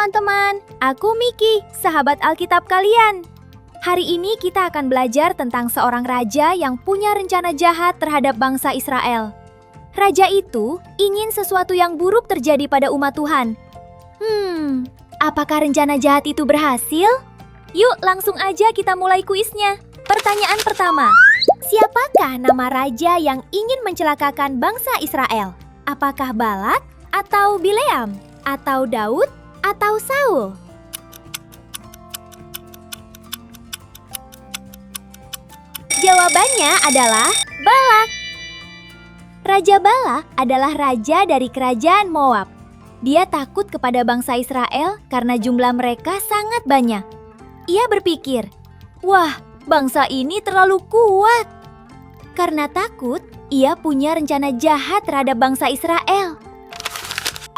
teman-teman, aku Miki, sahabat Alkitab kalian. Hari ini kita akan belajar tentang seorang raja yang punya rencana jahat terhadap bangsa Israel. Raja itu ingin sesuatu yang buruk terjadi pada umat Tuhan. Apakah rencana jahat itu berhasil? Yuk langsung aja kita mulai kuisnya. Pertanyaan pertama, siapakah nama raja yang ingin mencelakakan bangsa Israel? Apakah Balak atau Bileam? Atau Daud atau Saul? Jawabannya adalah Balak. Raja Balak adalah raja dari kerajaan Moab. Dia takut kepada bangsa Israel karena jumlah mereka sangat banyak. Ia berpikir, wah, bangsa ini terlalu kuat. Karena takut, ia punya rencana jahat terhadap bangsa Israel.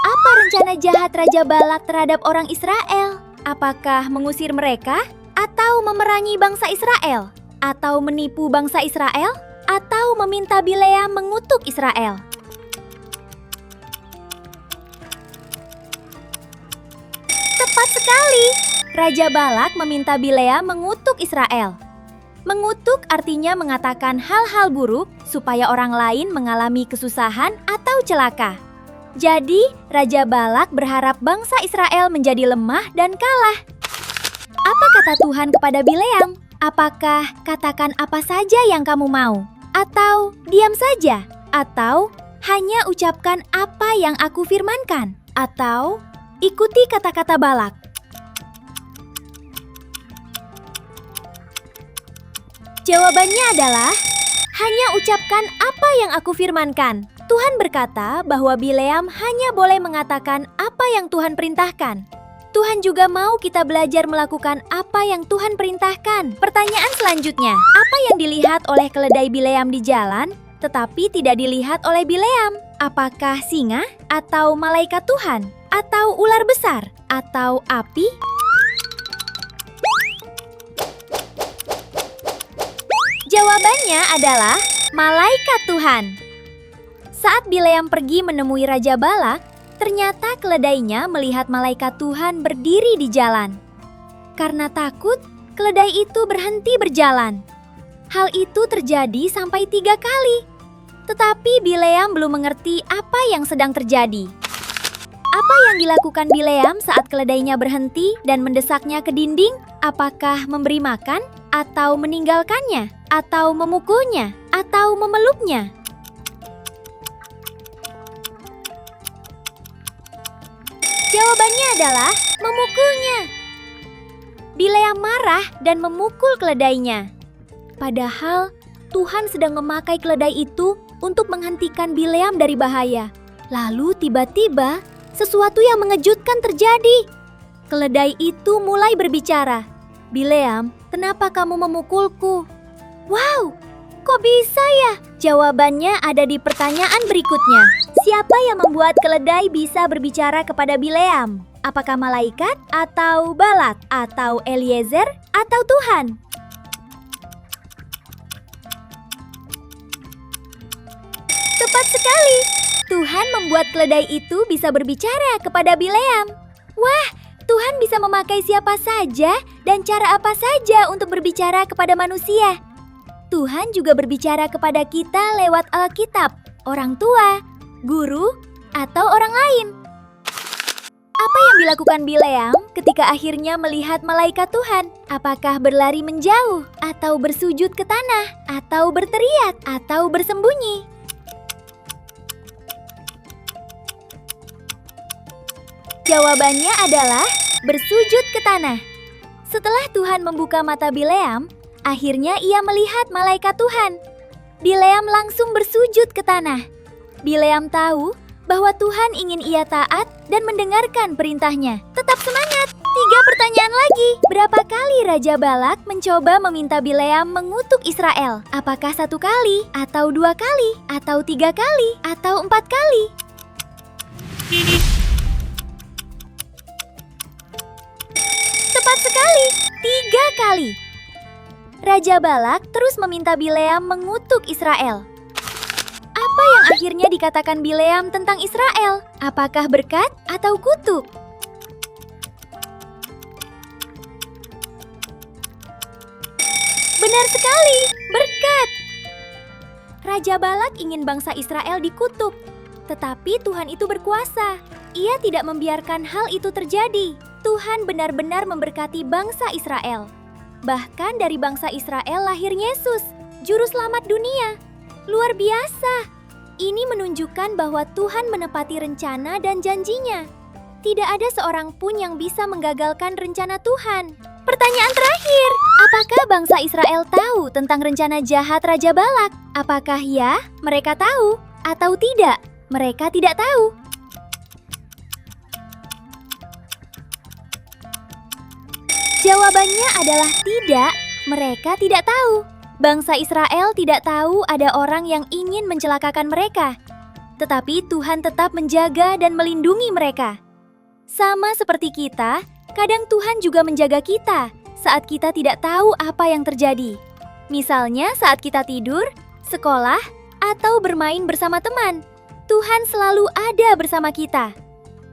Apa rencana jahat Raja Balak terhadap orang Israel? Apakah mengusir mereka? Atau memerangi bangsa Israel? Atau menipu bangsa Israel? Atau meminta Bileam mengutuk Israel? Tepat sekali! Raja Balak meminta Bileam mengutuk Israel. Mengutuk artinya mengatakan hal-hal buruk supaya orang lain mengalami kesusahan atau celaka. Jadi, Raja Balak berharap bangsa Israel menjadi lemah dan kalah. Apa kata Tuhan kepada Bileam? Apakah katakan apa saja yang kamu mau? Atau diam saja? Atau hanya ucapkan apa yang aku firmankan? Atau ikuti kata-kata Balak? Jawabannya adalah hanya ucapkan apa yang aku firmankan. Tuhan berkata bahwa Bileam hanya boleh mengatakan apa yang Tuhan perintahkan. Tuhan juga mau kita belajar melakukan apa yang Tuhan perintahkan. Pertanyaan selanjutnya, apa yang dilihat oleh keledai Bileam di jalan, tetapi tidak dilihat oleh Bileam? Apakah singa? Atau malaikat Tuhan? Atau ular besar? Atau api? Jawabannya adalah malaikat Tuhan. Saat Bileam pergi menemui Raja Balak, ternyata keledainya melihat malaikat Tuhan berdiri di jalan. Karena takut, keledai itu berhenti berjalan. Hal itu terjadi sampai 3 kali. Tetapi Bileam belum mengerti apa yang sedang terjadi. Apa yang dilakukan Bileam saat keledainya berhenti dan mendesaknya ke dinding? Apakah memberi makan? Atau meninggalkannya? Atau memukulnya? Atau memeluknya? Jawabannya adalah memukulnya. Bileam marah dan memukul keledainya. Padahal Tuhan sedang memakai keledai itu untuk menghentikan Bileam dari bahaya. Lalu tiba-tiba sesuatu yang mengejutkan terjadi. Keledai itu mulai berbicara. Bileam, kenapa kamu memukulku? Wow, kok bisa ya? Jawabannya ada di pertanyaan berikutnya. Siapa yang membuat keledai bisa berbicara kepada Bileam? Apakah malaikat atau Balak atau Eliezer atau Tuhan? Tepat sekali. Tuhan membuat keledai itu bisa berbicara kepada Bileam. Wah, Tuhan bisa memakai siapa saja dan cara apa saja untuk berbicara kepada manusia. Tuhan juga berbicara kepada kita lewat Alkitab, orang tua, guru, atau orang lain. Apa yang dilakukan Bileam ketika akhirnya melihat malaikat Tuhan? Apakah berlari menjauh, atau bersujud ke tanah, atau berteriak, atau bersembunyi? Jawabannya adalah bersujud ke tanah. Setelah Tuhan membuka mata Bileam, akhirnya ia melihat malaikat Tuhan. Bileam langsung bersujud ke tanah. Bileam tahu bahwa Tuhan ingin ia taat dan mendengarkan perintahnya. Tetap semangat! 3 pertanyaan lagi. Berapa kali Raja Balak mencoba meminta Bileam mengutuk Israel? Apakah 1 kali? Atau 2 kali? Atau 3 kali? Atau 4 kali? Tepat sekali! 3 kali. Raja Balak terus meminta Bileam mengutuk Israel. Apa yang akhirnya dikatakan Bileam tentang Israel? Apakah berkat atau kutuk? Benar sekali, berkat. Raja Balak ingin bangsa Israel dikutuk, tetapi Tuhan itu berkuasa. Ia tidak membiarkan hal itu terjadi. Tuhan benar-benar memberkati bangsa Israel. Bahkan dari bangsa Israel lahir Yesus, juru selamat dunia. Luar biasa. Ini menunjukkan bahwa Tuhan menepati rencana dan janjinya. Tidak ada seorang pun yang bisa menggagalkan rencana Tuhan. Pertanyaan terakhir, apakah bangsa Israel tahu tentang rencana jahat Raja Balak? Apakah ya, mereka tahu? Atau tidak, mereka tidak tahu? Jawabannya adalah tidak, mereka tidak tahu. Bangsa Israel tidak tahu ada orang yang ingin mencelakakan mereka. Tetapi Tuhan tetap menjaga dan melindungi mereka. Sama seperti kita, kadang Tuhan juga menjaga kita saat kita tidak tahu apa yang terjadi. Misalnya saat kita tidur, sekolah, atau bermain bersama teman. Tuhan selalu ada bersama kita.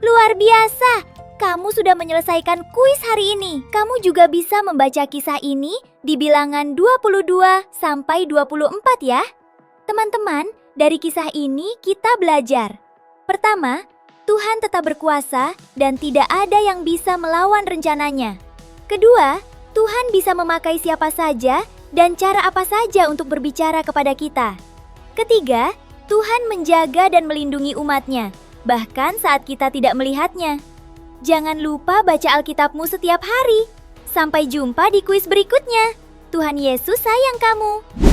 Luar biasa! Kamu sudah menyelesaikan kuis hari ini. Kamu juga bisa membaca kisah ini di bilangan 22 sampai 24 ya. Teman-teman, dari kisah ini kita belajar. Pertama, Tuhan tetap berkuasa dan tidak ada yang bisa melawan rencananya. Kedua, Tuhan bisa memakai siapa saja dan cara apa saja untuk berbicara kepada kita. Ketiga, Tuhan menjaga dan melindungi umat-Nya, bahkan saat kita tidak melihatnya. Jangan lupa baca Alkitabmu setiap hari. Sampai jumpa di kuis berikutnya. Tuhan Yesus sayang kamu.